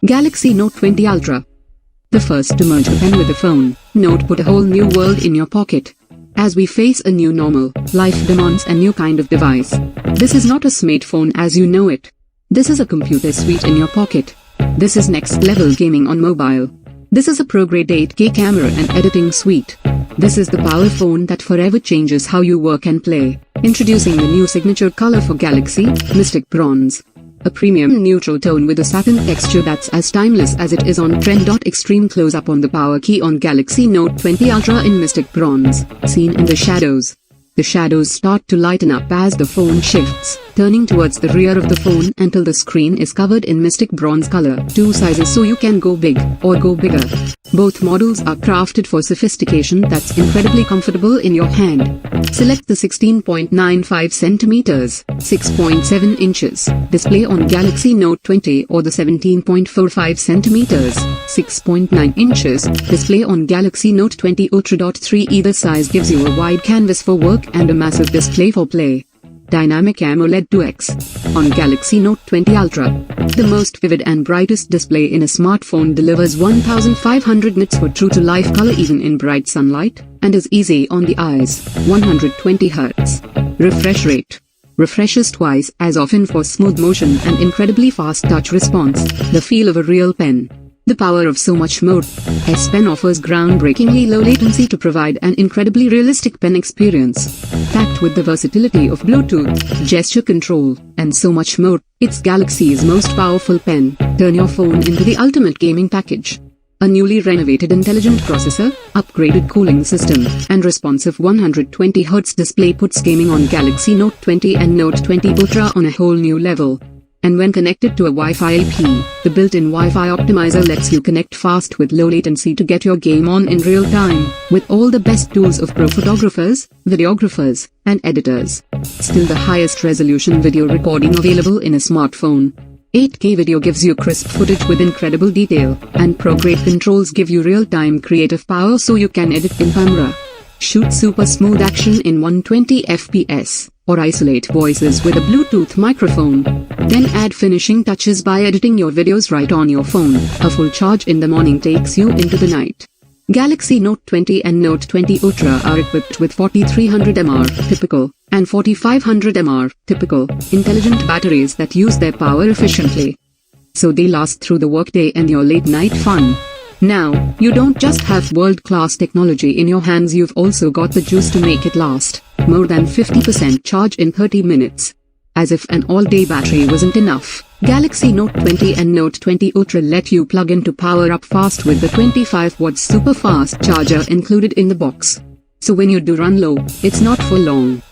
Galaxy Note 20 Ultra. The first to merge the pen with the phone, Note put a whole new world in your pocket. As we face a new normal, life demands a new kind of device. This is not a smartphone as you know it. This is a computer suite in your pocket. This is next level gaming on mobile. This is a pro-grade 8K camera and editing suite. This is the power phone that forever changes how you work and play. Introducing the new signature color for Galaxy, Mystic Bronze. A premium neutral tone with a satin texture that's as timeless as it is on trend.Extreme. Close up on the power key on Galaxy Note 20 Ultra in Mystic Bronze, seen in the shadows. The shadows start to lighten up as the phone shifts, turning towards the rear of the phone until the screen is covered in Mystic Bronze color. Two sizes so you can go big or go bigger. Both models are crafted for sophistication that's incredibly comfortable in your hand. Select the 16.95 cm, 6.7 inches display on Galaxy Note 20 or the 17.45 cm, 6.9 inches display on Galaxy Note 20 Ultra. 3 Either size gives you a wide canvas for work and a massive display for play. Dynamic AMOLED 2X. On Galaxy Note 20 Ultra, the most vivid and brightest display in a smartphone delivers 1500 nits for true-to-life color even in bright sunlight, and is easy on the eyes. 120 Hz. Refresh rate. Refreshes twice as often for smooth motion and incredibly fast touch response. The feel of a real pen. The power of so much more. S Pen offers groundbreakingly low latency to provide an incredibly realistic pen experience. Packed with the versatility of Bluetooth, gesture control, and so much more, it's Galaxy's most powerful pen. Turn your phone into the ultimate gaming package. A newly renovated intelligent processor, upgraded cooling system, and responsive 120 Hz display puts gaming on Galaxy Note 20 and Note 20 Ultra on a whole new level. And when connected to a Wi-Fi IP, the built-in Wi-Fi optimizer lets you connect fast with low latency to get your game on in real time, with all the best tools of pro photographers, videographers, and editors. Still the highest resolution video recording available in a smartphone. 8K video gives you crisp footage with incredible detail, and pro-grade controls give you real-time creative power so you can edit in camera. Shoot super smooth action in 120 FPS, or isolate voices with a Bluetooth microphone. Then add finishing touches by editing your videos right on your phone. A full charge in the morning takes you into the night. Galaxy Note 20 and Note 20 Ultra are equipped with 4300 mAh typical and 4500 mAh typical intelligent batteries that use their power efficiently. So they last through the workday and your late night fun. Now, you don't just have world-class technology in your hands, you've also got the juice to make it last. More than 50% charge in 30 minutes. As if an all-day battery wasn't enough, Galaxy Note 20 and Note 20 Ultra let you plug in to power up fast with the 25-watt super-fast charger included in the box. So when you do run low, it's not for long.